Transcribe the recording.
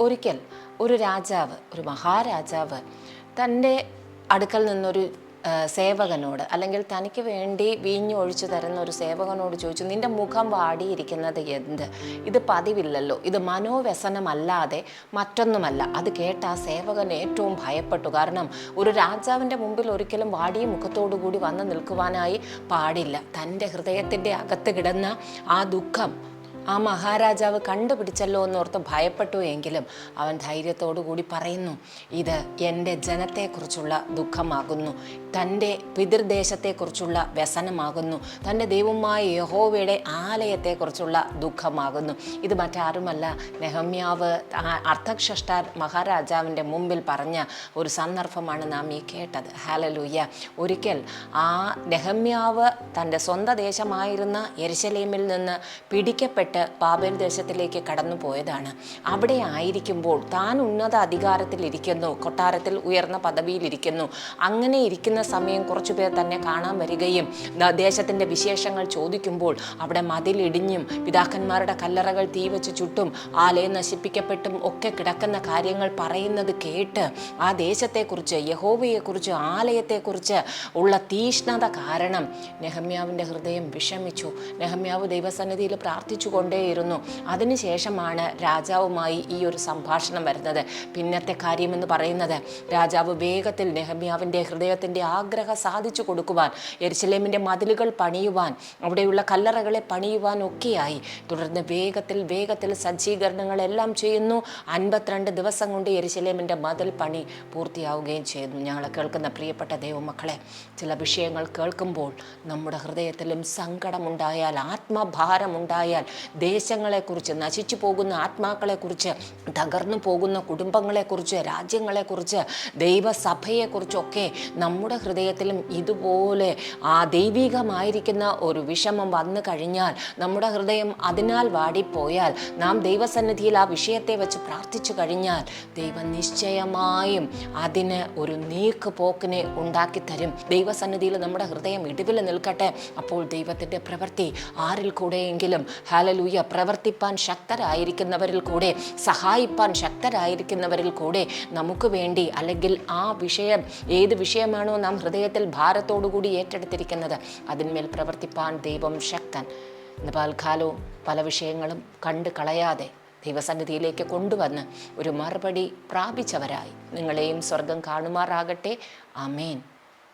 ഒരിക്കൽ ഒരു രാജാവ്, ഒരു മഹാരാജാവ് തൻ്റെ അടുക്കൽ നിന്നൊരു സേവകനോട്, അല്ലെങ്കിൽ തനിക്ക് വേണ്ടി വീഞ്ഞ് ഒഴിച്ചു തരുന്ന ഒരു സേവകനോട് ചോദിച്ചു, നിൻ്റെ മുഖം വാടിയിരിക്കുന്നത് എന്ത്? ഇത് പതിവില്ലല്ലോ, ഇത് മനോവ്യസനമല്ലാതെ മറ്റൊന്നുമല്ല. അത് കേട്ട ആ സേവകൻ ഏറ്റവും ഭയപ്പെട്ടു. കാരണം ഒരു രാജാവിൻ്റെ മുമ്പിൽ ഒരിക്കലും വാടിയ മുഖത്തോടു കൂടി വന്ന് നിൽക്കുവാനായി പാടില്ല. തൻ്റെ ഹൃദയത്തിൻ്റെ അകത്ത് കിടന്ന ആ ദുഃഖം ആ മഹാരാജാവ് കണ്ടുപിടിച്ചല്ലോ എന്നോർത്ത് ഭയപ്പെട്ടു. എങ്കിലും അവൻ ധൈര്യത്തോടു കൂടി പറയുന്നു, ഇത് എൻ്റെ ജനത്തെക്കുറിച്ചുള്ള ദുഃഖമാകുന്നു, തൻ്റെ പിതൃദേശത്തെക്കുറിച്ചുള്ള വ്യസനമാകുന്നു, തൻ്റെ ദൈവമായ യഹോവയുടെ ആലയത്തെക്കുറിച്ചുള്ള ദുഃഖമാകുന്നു. ഇത് മറ്റാരുമല്ല, നെഹമ്യാവ് അർത്ഥക്ഷഷ്ട മഹാരാജാവിൻ്റെ മുമ്പിൽ പറഞ്ഞ ഒരു സന്ദർഭമാണ് നാം ഈ കേട്ടത്. ഹല്ലേലൂയ. ഒരിക്കൽ ആ നെഹമ്യാവ് തൻ്റെ സ്വന്തം ദേശമായിരുന്ന യെരുശലേമിൽ നിന്ന് പിടിക്കപ്പെട്ട് ബാബേൽ ദേശത്തിലേക്ക് കടന്നു പോയതാണ്. അവിടെ ആയിരിക്കുമ്പോൾ താൻ ഉന്നത അധികാരത്തിലിരിക്കുന്നു, കൊട്ടാരത്തിൽ ഉയർന്ന പദവിയിലിരിക്കുന്നു. അങ്ങനെ ഇരിക്കുന്ന സമയം കുറച്ചു പേർ തന്നെ കാണാൻ വരികയും ദേശത്തിൻ്റെ വിശേഷങ്ങൾ ചോദിക്കുമ്പോൾ അവിടെ മതിലിടിഞ്ഞും പിതാക്കന്മാരുടെ കല്ലറകൾ തീവച്ച് ചുട്ടും ആലയം നശിപ്പിക്കപ്പെട്ടും ഒക്കെ കിടക്കുന്ന കാര്യങ്ങൾ പറയുന്നത് കേട്ട് ആ ദേശത്തെക്കുറിച്ച്, യഹോവയെക്കുറിച്ച്, ആലയത്തെക്കുറിച്ച് ഉള്ള തീഷ്ണത കാരണം നെഹമ്യാവിൻ്റെ ഹൃദയം വിഷമിച്ചു. നെഹമ്യാവ് ദൈവസന്നിധിയിൽ പ്രാർത്ഥിച്ചു കൊണ്ടേയിരുന്നു. അതിനുശേഷമാണ് രാജാവുമായി ഈ ഒരു സംഭാഷണം വരുന്നത്. പിന്നത്തെ കാര്യമെന്ന് പറയുന്നത്, രാജാവ് വേഗത്തിൽ നെഹമ്യാവിൻ്റെ ഹൃദയത്തിൻ്റെ ആഗ്രഹം സാധിച്ചു കൊടുക്കുവാൻ, യെരുശലേമിൻ്റെ മതിലുകൾ പണിയുവാൻ, അവിടെയുള്ള കല്ലറകളെ പണിയുവാൻ ഒക്കെയായി. തുടർന്ന് വേഗത്തിൽ സജ്ജീകരണങ്ങളെല്ലാം ചെയ്യുന്നു. 52 ദിവസം കൊണ്ട് യെരുശലേമിൻ്റെ മതിൽ പണി പൂർത്തിയാവുകയും ചെയ്യുന്നു. ഞങ്ങളെ കേൾക്കുന്ന പ്രിയപ്പെട്ട ദൈവമക്കളെ, ചില വിഷയങ്ങൾ കേൾക്കുമ്പോൾ നമ്മുടെ ഹൃദയത്തിലും സങ്കടമുണ്ടായാൽ, ആത്മഭാരമുണ്ടായാൽ, ദേശങ്ങളെക്കുറിച്ച്, നശിച്ചു പോകുന്ന ആത്മാക്കളെക്കുറിച്ച്, തകർന്നു പോകുന്ന കുടുംബങ്ങളെക്കുറിച്ച്, രാജ്യങ്ങളെക്കുറിച്ച്, ദൈവസഭയെക്കുറിച്ചൊക്കെ നമ്മുടെ ഹൃദയത്തിലും ഇതുപോലെ ആ ദൈവികമായിരിക്കുന്ന ഒരു വിഷമം വന്നു കഴിഞ്ഞാൽ, നമ്മുടെ ഹൃദയം അതിനാൽ വാടിപ്പോയാൽ, നാം ദൈവസന്നിധിയിൽ ആ വിഷയത്തെ വെച്ച് പ്രാർത്ഥിച്ചു കഴിഞ്ഞാൽ, ദൈവം നിശ്ചയമായും അതിന് ഒരു നീക്കുപോക്കിനെ ഉണ്ടാക്കിത്തരും. ദൈവസന്നിധിയിൽ നമ്മുടെ ഹൃദയം ഇടിവിൽ നിൽക്കട്ടെ. അപ്പോൾ ദൈവത്തിൻ്റെ പ്രവൃത്തി ആരിൽ കൂടെയെങ്കിലും ഹല്ലേലൂയ പ്രവർത്തിപ്പാൻ ശക്തരായിരിക്കുന്നവരിൽ കൂടെ, സഹായിപ്പാൻ ശക്തരായിരിക്കുന്നവരിൽ കൂടെ നമുക്ക് വേണ്ടി, അല്ലെങ്കിൽ ആ വിഷയം ഏത് വിഷയമാണോ നാം ഹൃദയത്തിൽ ഭാരത്തോടുകൂടി ഏറ്റെടുത്തിരിക്കുന്നത്, അതിന്മേൽ പ്രവർത്തിപ്പാൻ ദൈവം ശക്തൻ. ഇന്ന് പൽക്കാലവും പല വിഷയങ്ങളും കണ്ടു കളയാതെ ദൈവസന്നിധിയിലേക്ക് കൊണ്ടുവന്ന് ഒരു മറുപടി പ്രാപിച്ചവരായി നിങ്ങളെയും സ്വർഗം കാണുമാറാകട്ടെ. ആമേൻ.